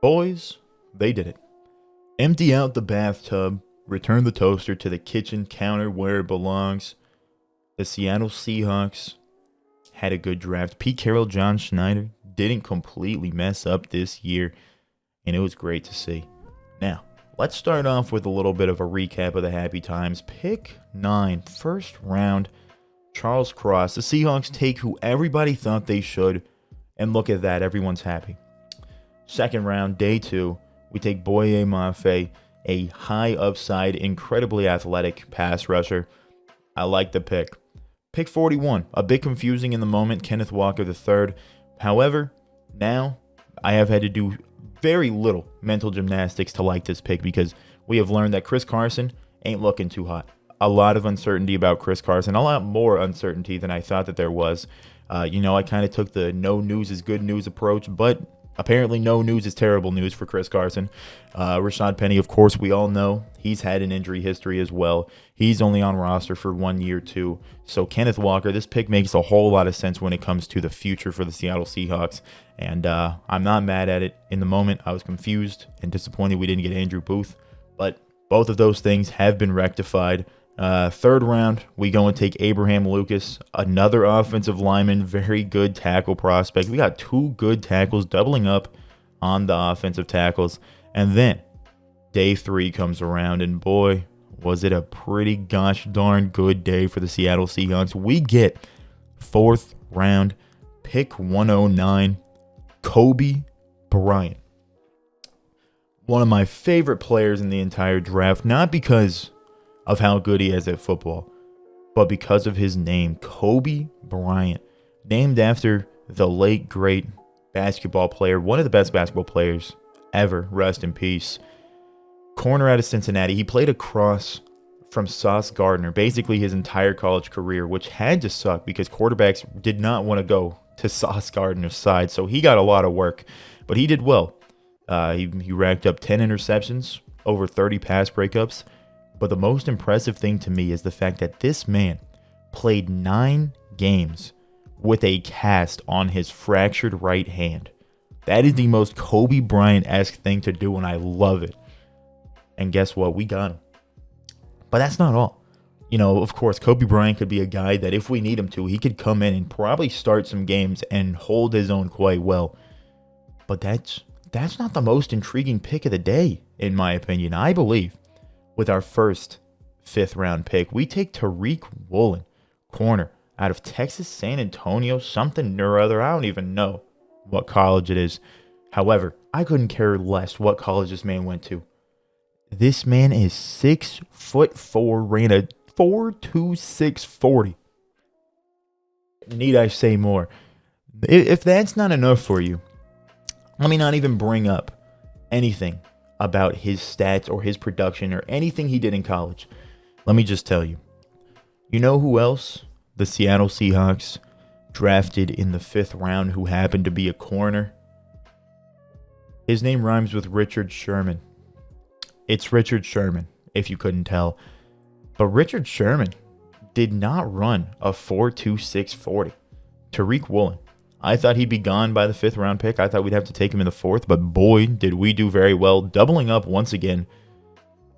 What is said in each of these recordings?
Boys, they did it. Empty out the bathtub, return the toaster to the kitchen counter where it belongs. The Seattle Seahawks had a good draft. Pete Carroll, John Schneider didn't completely mess up this year, and it was great to see. Now, let's start off with a little bit of a recap of the happy times. Pick 9, first round, Charles Cross. The Seahawks take who everybody thought they should, and look at that, everyone's happy. Second round, day 2, we take Boye Mafe, a high upside, incredibly athletic pass rusher. I like the pick. Pick 41, a bit confusing in the moment, Kenneth Walker III. However, now I have had to do very little mental gymnastics to like this pick because we have learned that Chris Carson ain't looking too hot. A lot of uncertainty about Chris Carson, a lot more uncertainty than I thought that there was. I kind of took the no news is good news approach, but apparently no news is terrible news for Chris Carson. Rashad Penny, of course, we all know he's had an injury history as well. He's only on roster for 1 year too. So Kenneth Walker, this pick makes a whole lot of sense when it comes to the future for the Seattle Seahawks. And I'm not mad at it. In the moment, I was confused and disappointed we didn't get Andrew Booth. But both of those things have been rectified. Third round, we go and take Abraham Lucas, another offensive lineman, very good tackle prospect. We got 2 good tackles doubling up on the offensive tackles. And then day 3 comes around, and boy, was it a pretty gosh darn good day for the Seattle Seahawks. We get 4th round, pick 109, Kobe Bryant. One of my favorite players in the entire draft, not because of how good he is at football, but because of his name, Kobe Bryant, named after the late great basketball player, one of the best basketball players ever, rest in peace. Corner out of Cincinnati. He played across from Sauce Gardner basically his entire college career, which had to suck because quarterbacks did not want to go to Sauce Gardner's side, so he got a lot of work, but he did well. He racked up 10 interceptions, over 30 pass breakups. But the most impressive thing to me is the fact that this man played 9 games with a cast on his fractured right hand. That is the most Kobe Bryant-esque thing to do, and I love it. And guess what? We got him. But that's not all. Of course, Kobe Bryant could be a guy that if we need him to, he could come in and probably start some games and hold his own quite well. But that's not the most intriguing pick of the day, in my opinion. I believe with our first 5th round pick, we take Tariq Woolen, corner out of Texas San Antonio, something or other. I don't even know what college it is. However, I couldn't care less what college this man went to. This man is 6'4", ran a 4.26 40. Need I say more? If that's not enough for you, let me not even bring up anything about his stats or his production or anything he did in college. Let me just tell you. You know who else the Seattle Seahawks drafted in the 5th round who happened to be a corner? His name rhymes with Richard Sherman. It's Richard Sherman, if you couldn't tell. But Richard Sherman did not run a 4.26 40. Tariq Woolen, I thought he'd be gone by the 5th round pick. I thought we'd have to take him in the 4th, but boy, did we do very well, doubling up once again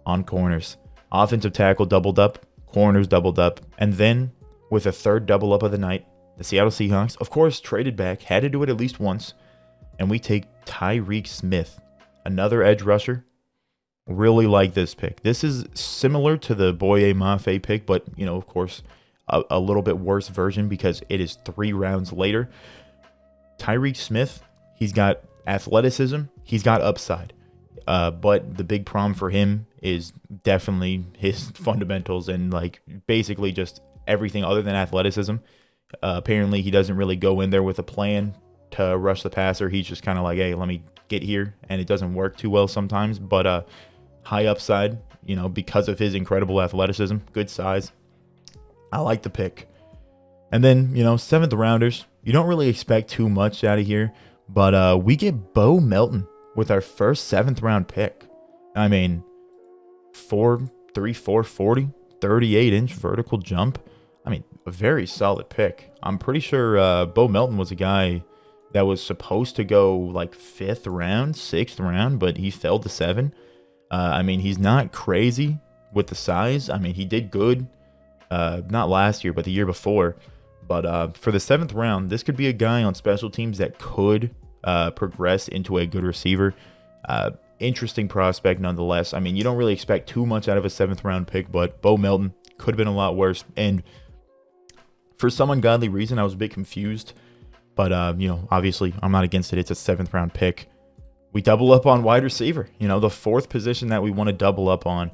on corners. Offensive tackle doubled up, corners doubled up, and then with a 3rd double up of the night, the Seattle Seahawks, of course, traded back, had to do it at least once, and we take Tyreke Smith, another edge rusher. Really like this pick. This is similar to the Boye Mafe pick, but, of course, a little bit worse version because it is 3 rounds later. Tyreke Smith, he's got athleticism, he's got upside, but the big problem for him is definitely his fundamentals and basically just everything other than athleticism. Apparently he doesn't really go in there with a plan to rush the passer. He's just kind of like, hey, let me get here, and it doesn't work too well sometimes, but high upside, because of his incredible athleticism, good size. I like the pick. And then, 7th rounders, you don't really expect too much out of here, but we get Beau Melton with our first 7th round pick. I mean, 4.34 40, 38-inch vertical jump. I mean, a very solid pick. I'm pretty sure Beau Melton was a guy that was supposed to go like 5th round, 6th round, but he fell to 7. I mean, he's not crazy with the size. I mean, he did good, not last year, but the year before. But for the 7th round, this could be a guy on special teams that could progress into a good receiver. Interesting prospect nonetheless. I mean, you don't really expect too much out of a 7th round pick, but Bo Melton could have been a lot worse. And for some ungodly reason, I was a bit confused. But, obviously, I'm not against it. It's a 7th round pick. We double up on wide receiver. The 4th position that we want to double up on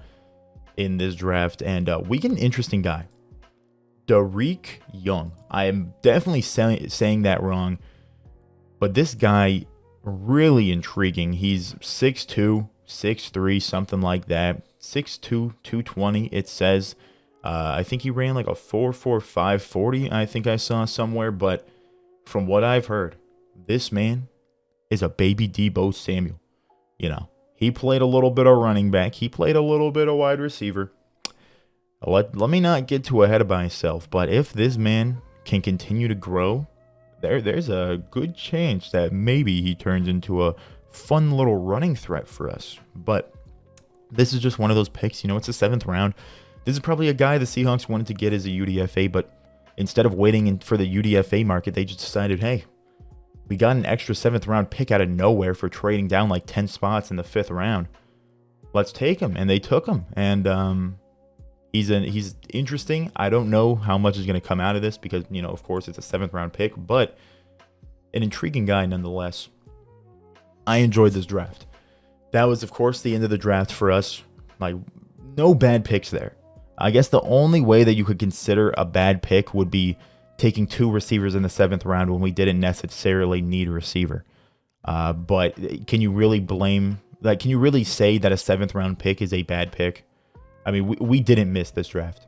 in this draft. And we get an interesting guy. Tariq Young. I am definitely saying that wrong. But this guy, really intriguing. He's 6'2", 6'3", something like that. 6'2", 220, it says. I think he ran like a 4.45 40, I think I saw somewhere. But from what I've heard, this man is a baby Deebo Samuel. He played a little bit of running back. He played a little bit of wide receiver. Let me not get too ahead of myself, but if this man can continue to grow, there's a good chance that maybe he turns into a fun little running threat for us. But this is just one of those picks. It's the 7th round. This is probably a guy the Seahawks wanted to get as a UDFA, but instead of waiting for the UDFA market, they just decided, hey, we got an extra 7th round pick out of nowhere for trading down like 10 spots in the 5th round. Let's take him. And they took him. And he's interesting. I don't know how much is going to come out of this because, of course, it's a 7th round pick, but an intriguing guy nonetheless. I enjoyed this draft. That was, of course, the end of the draft for us. Like, no bad picks there. I guess the only way that you could consider a bad pick would be taking 2 receivers in the 7th round when we didn't necessarily need a receiver. But can you really can you really say that a 7th round pick is a bad pick? I mean, we didn't miss this draft.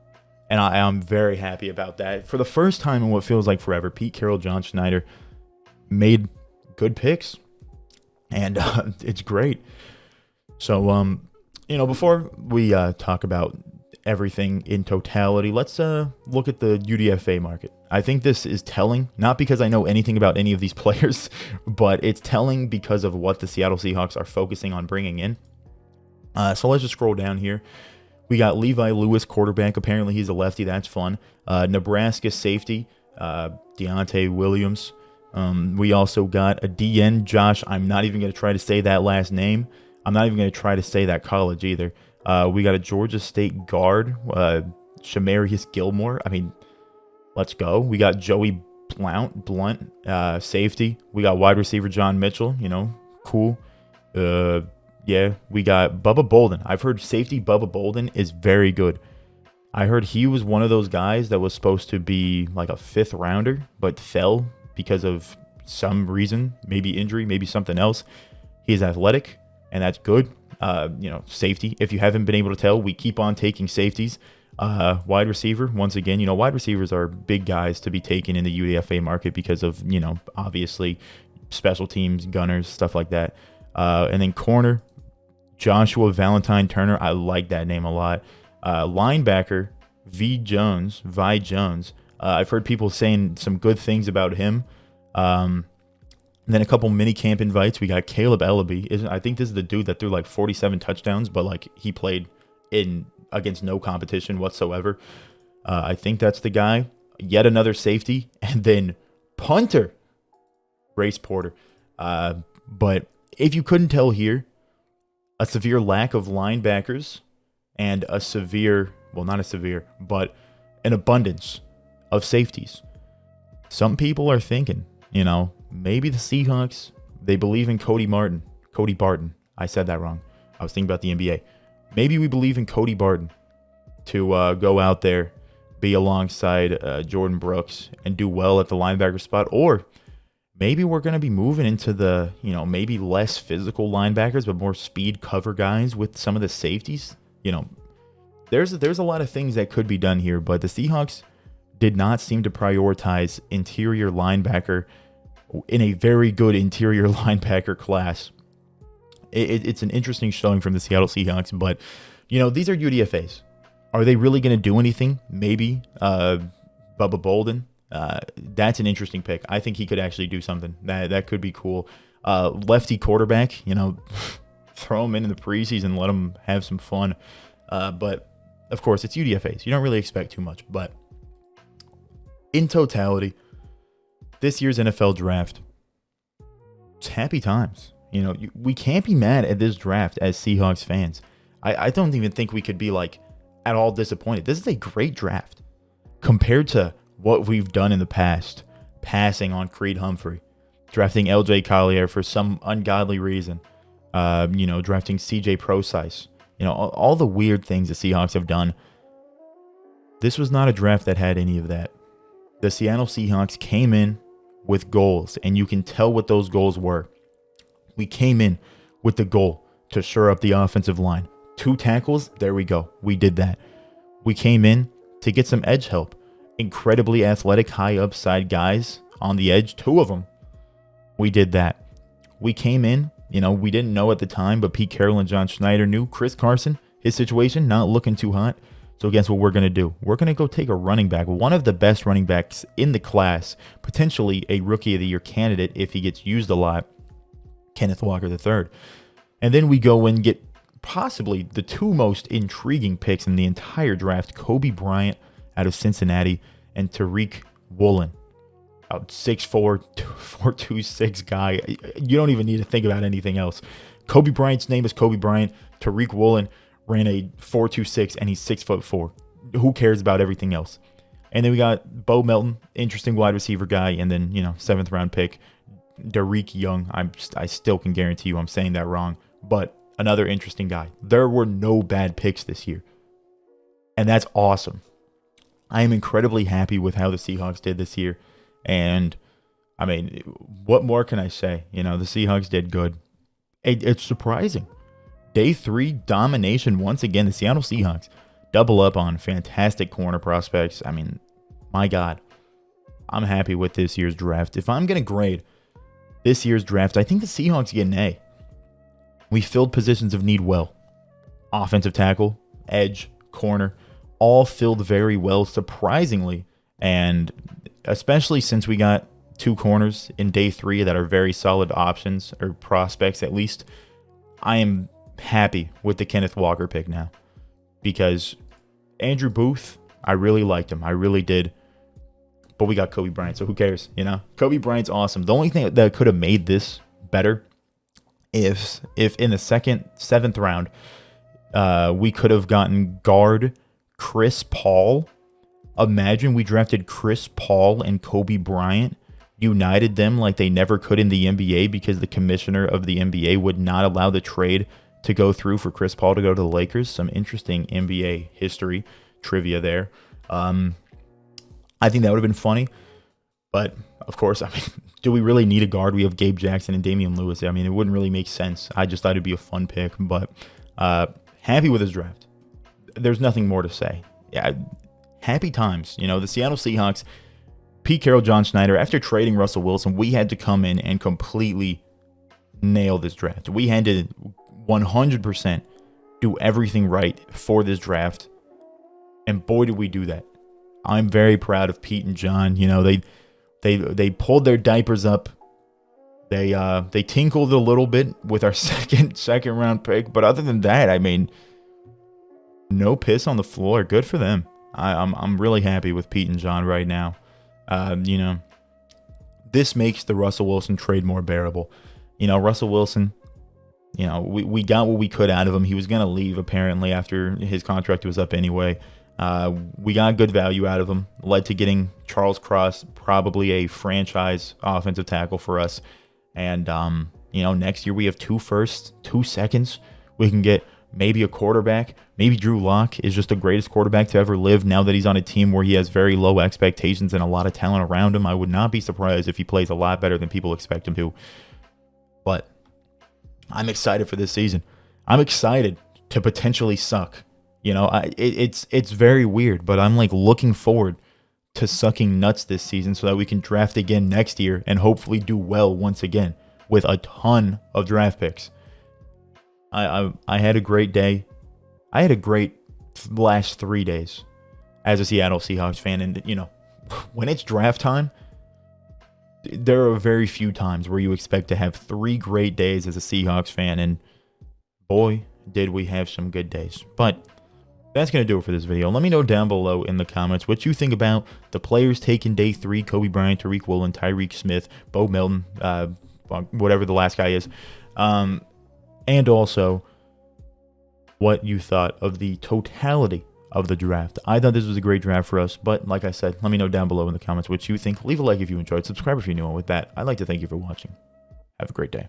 And I'm very happy about that. For the first time in what feels like forever, Pete Carroll, John Schneider made good picks. And it's great. So, before we talk about everything in totality, let's look at the UDFA market. I think this is telling, not because I know anything about any of these players, but it's telling because of what the Seattle Seahawks are focusing on bringing in. So let's just scroll down here. We got Levi Lewis, quarterback. Apparently he's a lefty. That's fun. Nebraska safety, Deontay Williams. We also got a DN, Josh. I'm not even going to try to say that last name. I'm not even going to try to say that college either. We got a Georgia State guard, Shamarius Gilmore. I mean, let's go. We got Joey Blunt, safety. We got wide receiver John Mitchell. Cool. Yeah, we got Bubba Bolden. I've heard safety Bubba Bolden is very good. I heard he was one of those guys that was supposed to be like a 5th rounder, but fell because of some reason, maybe injury, maybe something else. He's athletic, and that's good. Safety. If you haven't been able to tell, we keep on taking safeties. Wide receiver, once again, wide receivers are big guys to be taken in the UDFA market because of, obviously special teams, gunners, stuff like that. And then corner, Joshua Valentine Turner. I like that name a lot. Linebacker, Vi Jones. I've heard people saying some good things about him. And then a couple mini camp invites. We got Caleb Ellaby. I think this is the dude that threw like 47 touchdowns, but like he played against no competition whatsoever. I think that's the guy. Yet another safety. And then punter, Brace Porter. But if you couldn't tell here, a severe lack of linebackers and but an abundance of safeties. Some people are thinking, maybe the Seahawks, they believe in Cody Barton. I said that wrong. I was thinking about the NBA. Maybe we believe in Cody Barton to go out there, be alongside Jordan Brooks and do well at the linebacker spot. Or maybe we're going to be moving into the, maybe less physical linebackers, but more speed cover guys with some of the safeties. There's a lot of things that could be done here, but the Seahawks did not seem to prioritize interior linebacker in a very good interior linebacker class. It's an interesting showing from the Seattle Seahawks, but, these are UDFAs. Are they really going to do anything? Maybe Bubba Bolden. That's an interesting pick. I think he could actually do something. That could be cool. Lefty quarterback, throw him in the preseason, let him have some fun. But of course, it's UDFAs. You don't really expect too much. But in totality, this year's NFL draft, it's happy times. We can't be mad at this draft as Seahawks fans. I don't even think we could be at all disappointed. This is a great draft compared to what we've done in the past. Passing on Creed Humphrey, drafting LJ Collier for some ungodly reason, drafting CJ Procise, all the weird things the Seahawks have done. This was not a draft that had any of that. The Seattle Seahawks came in with goals, and you can tell what those goals were. We came in with the goal to shore up the offensive line. 2 tackles, there we go. We did that. We came in to get some edge help. Incredibly athletic, high upside guys on the edge, 2 of them. We did that. We came in, we didn't know at the time, but Pete Carroll and John Schneider knew Chris Carson, his situation, not looking too hot. So guess what we're going to do? We're going to go take a running back, one of the best running backs in the class, potentially a Rookie of the Year candidate if he gets used a lot, Kenneth Walker III. And then we go and get possibly the 2 most intriguing picks in the entire draft, Kobe Bryant out of Cincinnati and Tariq Woolen, out 6'4", 4'2", guy. You don't even need to think about anything else. Kobe Bryant's name is Kobe Bryant. Tariq Woolen ran a 4.26 and he's 6'4". Who cares about everything else? And then we got Bo Melton, interesting wide receiver guy, and then 7th round pick Tariq Young. I still can guarantee you I'm saying that wrong, but another interesting guy. There were no bad picks this year, and that's awesome. I am incredibly happy with how the Seahawks did this year, and I mean, what more can I say? The Seahawks did good. It's surprising. Day 3 domination once again. The Seattle Seahawks double up on fantastic corner prospects. I mean, my God, I'm happy with this year's draft. If I'm going to grade this year's draft, I think the Seahawks get an A. We filled positions of need well. Offensive tackle, edge, corner, all filled very well, surprisingly. And especially since we got 2 corners in day 3 that are very solid options, or prospects at least, I am happy with the Kenneth Walker pick now. Because Andrew Booth, I really liked him. I really did. But we got Kobe Bryant, so who cares, Kobe Bryant's awesome. The only thing that could have made this better if in the 7th round, we could have gotten guard Chris Paul. Imagine we drafted Chris Paul and Kobe Bryant, united them like they never could in the NBA because the commissioner of the NBA would not allow the trade to go through for Chris Paul to go to the Lakers. Some interesting NBA history trivia there. I think that would have been funny. But, of course, I mean, do we really need a guard? We have Gabe Jackson and Damian Lewis. I mean, it wouldn't really make sense. I just thought it'd be a fun pick. But happy with his draft. There's nothing more to say. Yeah, happy times. The Seattle Seahawks, Pete Carroll, John Schneider, after trading Russell Wilson, we had to come in and completely nail this draft. We had to 100% do everything right for this draft. And boy, did we do that. I'm very proud of Pete and John. They pulled their diapers up. They tinkled a little bit with our second round pick, but other than that, I mean, no piss on the floor. Good for them. I'm really happy with Pete and John right now. This makes the Russell Wilson trade more bearable. Russell Wilson, we got what we could out of him. He was going to leave apparently after his contract was up anyway. We got good value out of him. Led to getting Charles Cross, probably a franchise offensive tackle for us. And, next year we have 2 firsts, 2 seconds. We can get maybe a quarterback. Maybe Drew Lock is just the greatest quarterback to ever live now that he's on a team where he has very low expectations and a lot of talent around him. I would not be surprised if he plays a lot better than people expect him to. But I'm excited for this season. I'm excited to potentially suck. It's very weird, but I'm looking forward to sucking nuts this season so that we can draft again next year and hopefully do well once again with a ton of draft picks. I had a great day. I had a great last 3 days as a Seattle Seahawks fan, and when it's draft time, there are very few times where you expect to have 3 great days as a Seahawks fan, and boy, did we have some good days. But that's going to do it for this video. Let me know down below in the comments what you think about the players taken day 3, Kobe Bryant, Tariq Woolen, Tyreke Smith, Beau Melton, whatever the last guy is, and also what you thought of the totality of the draft. I thought this was a great draft for us, but like I said, let me know down below in the comments what you think. Leave a like if you enjoyed. Subscribe if you're new. And with that, I'd like to thank you for watching. Have a great day.